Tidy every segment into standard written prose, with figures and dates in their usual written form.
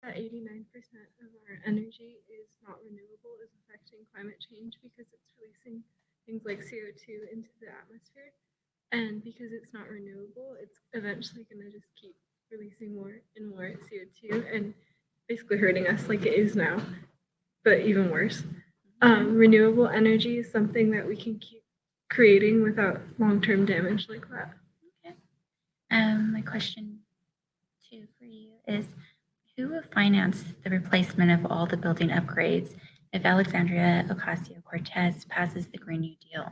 that 89% of our energy is not renewable is affecting climate change because it's releasing things like CO2 into the atmosphere. And because it's not renewable, it's eventually going to just keep releasing more and more CO2 and basically hurting us like it is now, but even worse. Renewable energy is something that we can keep creating without long-term damage like that. Okay. My question two for you is, who will finance the replacement of all the building upgrades if Alexandria Ocasio-Cortez passes the Green New Deal?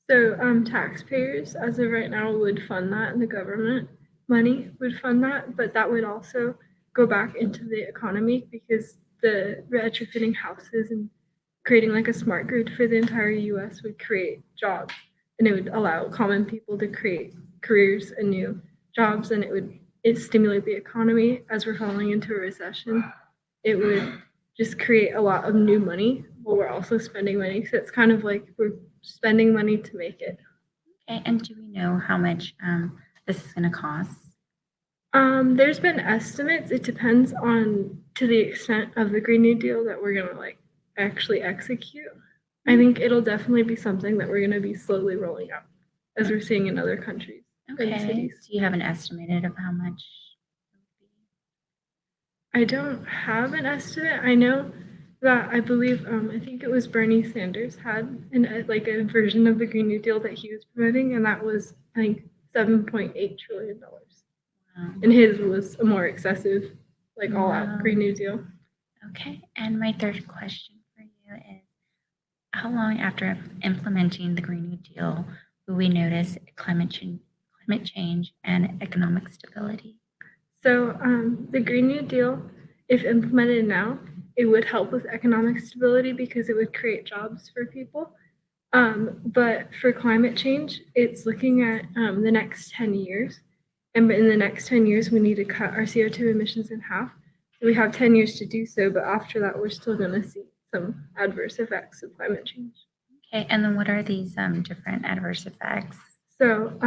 So taxpayers, as of right now, would fund that, and the government money would fund that, but that would also go back into the economy because the retrofitting houses and creating like a smart grid for the entire US would create jobs, and it would allow common people to create careers and new jobs, and it would stimulate the economy. As we're falling into a recession, it would just create a lot of new money while we're also spending money. So it's kind of like we're spending money to make it. Okay, and do we know how much this is going to cost? There's been estimates. It depends on to the extent of the Green New Deal that we're gonna like actually execute. I think it'll definitely be something that we're gonna be slowly rolling out, as we're seeing in other countries. Okay. Do you have an estimate of how much? I don't have an estimate. I know that I believe I think it was Bernie Sanders had like a version of the Green New Deal that he was promoting, and that was I think $7.8 trillion. Wow. And his was a more excessive, like all out Green New Deal. Okay, and my third question for you is, how long after implementing the Green New Deal will we notice climate change and economic stability? So the Green New Deal, if implemented now, it would help with economic stability because it would create jobs for people. But for climate change, it's looking at the next 10 years. And in the next 10 years, we need to cut our CO2 emissions in half. We have 10 years to do so, but after that, we're still going to see some adverse effects of climate change. Okay, and then what are these different adverse effects? So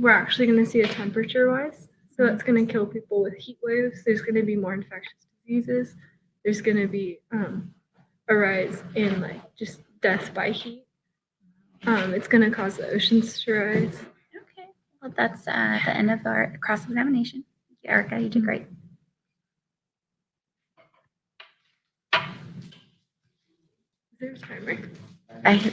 we're actually going to see a temperature rise. So that's going to kill people with heat waves. There's going to be more infectious diseases. There's going to be a rise in like just death by heat. It's going to cause the oceans to rise. Okay, well, that's the end of our cross-examination. Thank you, Erica. You did great. Is there a timer? I